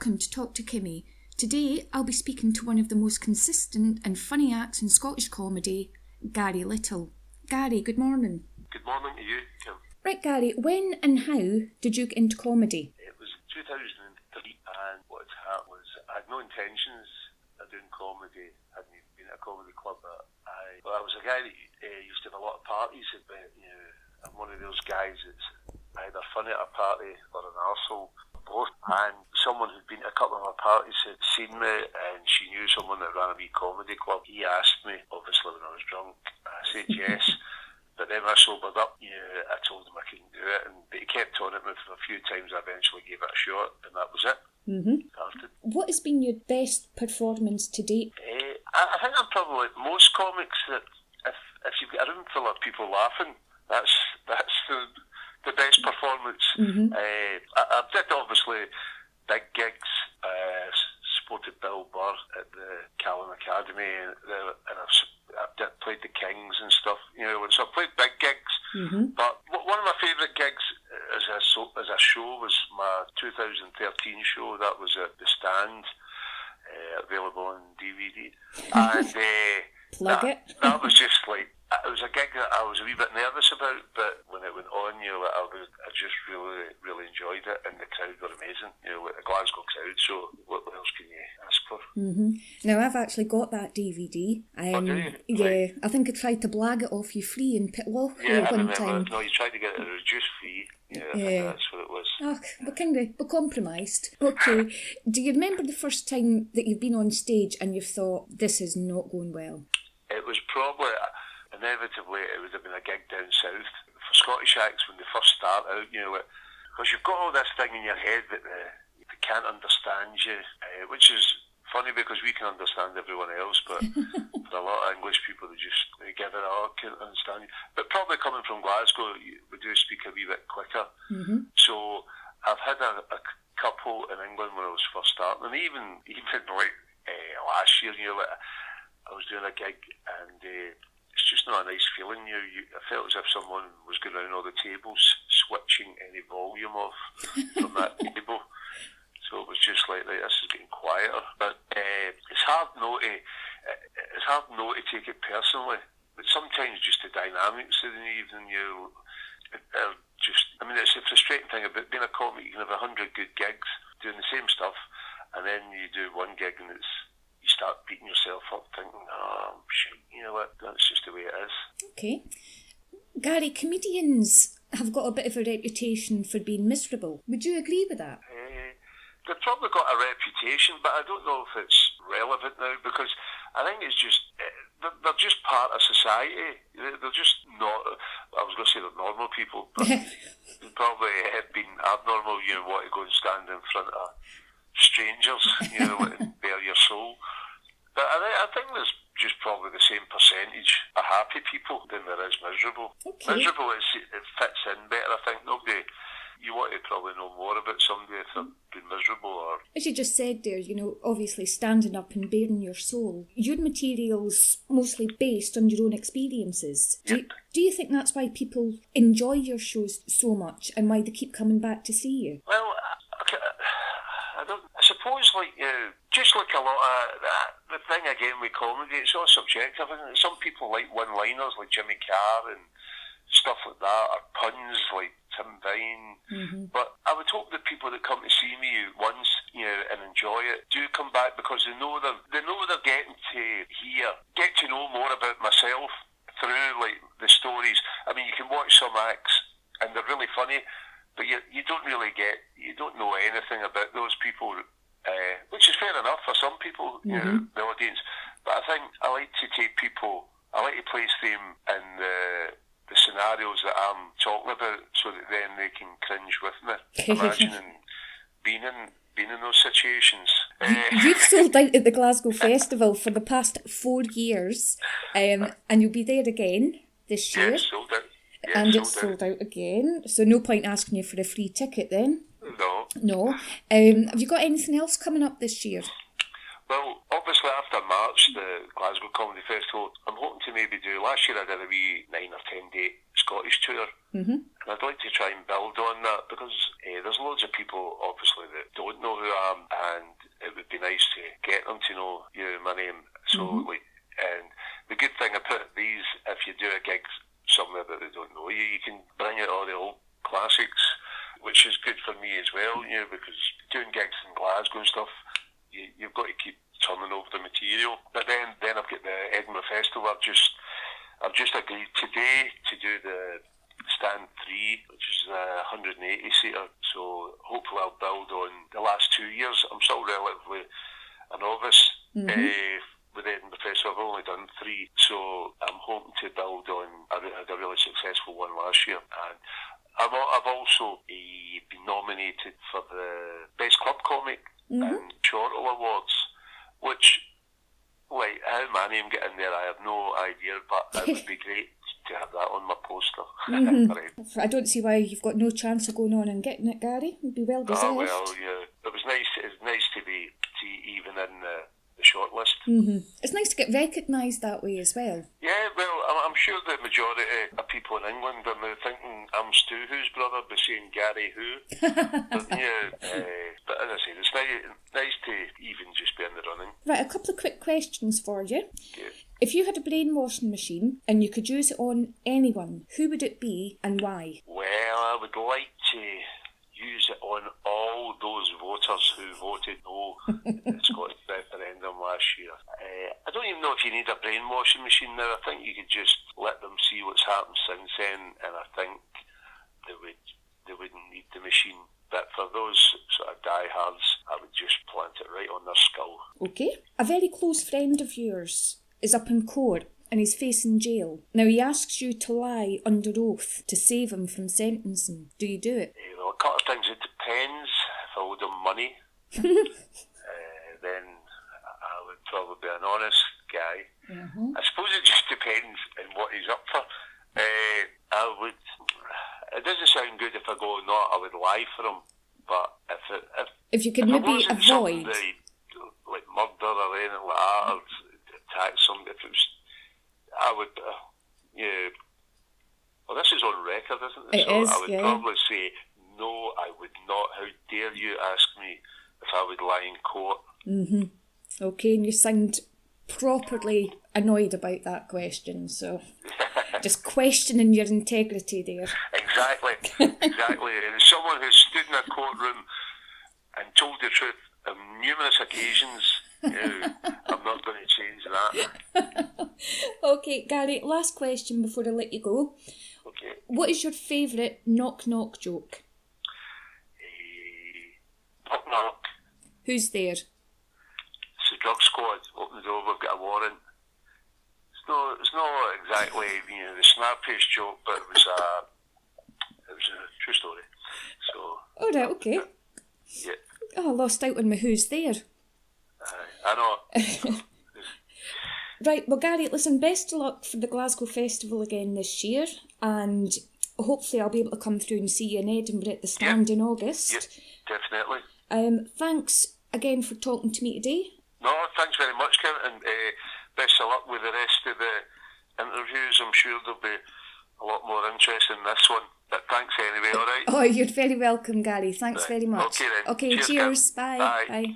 welcome to Talk to Kimi. Today I'll be speaking to one of the most consistent and funny acts in Scottish comedy, Gary Little. Gary, good morning. Good morning to you, Kim. Right, Gary, when and how did you get into comedy? It was 2003, and what had happened was I had no intentions of doing comedy. I hadn't even been at a comedy club. I was a guy that used to have a lot of parties. I'm one of those guys that's either funny at a party or an arsehole, both. And someone who'd been to a couple of my parties had seen me, and she knew someone that ran a wee comedy club. He asked me, obviously when I was drunk. I said yes. But then when I sobered up, I told him I couldn't do it, but he kept on it with me for a few times. I eventually gave it a shot, and that was it. Started. What has been your best performance to date? I think I'm probably like most comics that if you've got a room full of people laughing, that's the best performance. I did obviously big gigs. Supported Bill Burr at the Callum Academy, and I've played the Kings and stuff. So I played big gigs. But one of my favourite gigs as a show was my 2013 show. That was at the Stand, available on DVD. And that was just like, it was a gig that I was a wee bit nervous about, but when it went on, I just really, really enjoyed it, and the crowd were amazing, like the Glasgow crowd, so what else can you ask for? Now, I've actually got that DVD. Oh, do you? Yeah, Right. I think I tried to blag it off you free in Pitloch Yeah, I one remember. time. No, you tried to get it at a reduced fee. Yeah, I think that's what it was. We compromised. Okay, do you remember the first time that you've been on stage and you've thought, this is not going well? It was probably, inevitably, it would have been a gig down south. For Scottish acts, when they first start out, because you've got all this thing in your head that they can't understand you, which is funny because we can understand everyone else, but for a lot of English people, they give it, can't understand you. But probably coming from Glasgow, we do speak a wee bit quicker. So I've had a couple in England when I was first starting, and even like last year, I was doing a gig, and it's just not a nice feeling. I felt as if someone was going around all the tables, switching any volume off from that table. So it was just like, this is getting quieter. But it's hard not to take it personally. But sometimes just the dynamics of the evening, it's a frustrating thing about being a comic. You can have 100 good gigs doing the same stuff, and then you do one gig and you start beating yourself up, thinking, oh, shit, you know what, that's just the way it is. Okay. Gary, comedians have got a bit of a reputation for being miserable. Would you agree with that? They've probably got a reputation, but I don't know if it's relevant now, because I think it's just, they're just part of society. They're just not, I was going to say they're normal people, but they probably have been abnormal, want to go and stand in front of strangers, and bare your soul. But I think there's just probably the same percentage of happy people than there is miserable. Okay. Miserable, it fits in better. I think you want to probably know more about somebody if they've been miserable or... As you just said there, obviously standing up and baring your soul. Your material's mostly based on your own experiences. Yep. Do you think that's why people enjoy your shows so much and why they keep coming back to see you? Well, I suppose, just like a lot of the thing again with comedy, it's all subjective. Some people like one-liners like Jimmy Carr and stuff like that, or puns like Tim Vine. But I would hope that people that come to see me once, and enjoy it, do come back, because they know they're getting to get to know more about myself through the stories. I mean, you can watch some acts and they're really funny, but you don't know anything about those people, which is fair enough for some people, the audience. But I think I like to place them in the scenarios that I'm talking about, so that then they can cringe with me, imagining being in those situations. You've sold out at the Glasgow Festival for the past 4 years, and you'll be there again this year. Yeah, sold out. Yeah, and it's sold out again, so no point asking you for a free ticket then. No. Have you got anything else coming up this year? Well, obviously after March, the Glasgow Comedy Festival, I'm hoping to maybe do, last year I did a wee 9 or 10 day Scottish tour, and I'd like to try and build on that, because there's loads of people obviously that don't know who I am, and Glasgow and stuff, you've got to keep turning over the material. But then I've got the Edinburgh Festival. I've just agreed today to do the stand 3, which is a 180 seater. So hopefully I'll build on the last 2 years. I'm still relatively a novice with the Edinburgh Festival. I've only done 3, so I'm hoping to build on. I had a really successful one last year, and I've also been nominated for the Best Club Comic and Chortle Awards, which, like, how my name get in there, I have no idea, but it would be great to have that on my poster. Right. I don't see why you've got no chance of going on and getting it, Gary. It would be well deserved. Oh, well, yeah. It was nice. It's nice to be even in the shortlist. It's nice to get recognised that way as well. Yeah, well, I'm sure the majority of people in England are now thinking I'm Stu Who's brother, but saying Gary Who. But as I say, it's nice to even just be in the running. Right, a couple of quick questions for you. Okay. If you had a brainwashing machine and you could use it on anyone, who would it be and why? Well, I would like to use it on all those voters who voted no in the Scottish referendum last year. I don't even know if you need a brainwashing machine now. I think you could just let them see what's happened since then, and I think they wouldn't need the machine. But for those sort of diehards, I would just plant it right on their skull. Okay. A very close friend of yours is up in court and he's facing jail. Now he asks you to lie under oath to save him from sentencing. Do you do it? Well, a couple of things. It depends. If I owed him money, then I would probably be an honest guy. I suppose it just depends on what he's up for. I would. It doesn't sound good if I go, no, I would lie for him. But if you could maybe avoid, like murder or anything like that, or attack somebody, if it was, I would. Well, this is on record, isn't it? It is, I would probably say, no, I would not. How dare you ask me if I would lie in court? Okay, and you sound properly annoyed about that question, so just questioning your integrity there. Exactly. And as someone who's stood in a courtroom and told the truth on numerous occasions, I'm not going to change that. Okay, Gary, last question before I let you go. Okay. What is your favourite knock-knock joke? Knock-knock. Who's there? It's the drug squad. Open the door, we've got a warrant. It's not exactly the snappiest joke, but it was a true story. So. All right, okay. Yeah. Oh, I lost out on my who's there. I know. Right, well, Gary, listen, best of luck for the Glasgow Festival again this year, and hopefully I'll be able to come through and see you in Edinburgh at the stand in August. Yeah, definitely. Thanks again for talking to me today. No, thanks very much, Kim, and best of luck with the rest of the interviews. I'm sure there'll be a lot more interest in this one, but thanks anyway, all right? Oh, you're very welcome, Gary. Thanks very much. Okay then. Okay, cheers. Bye. Bye. Bye.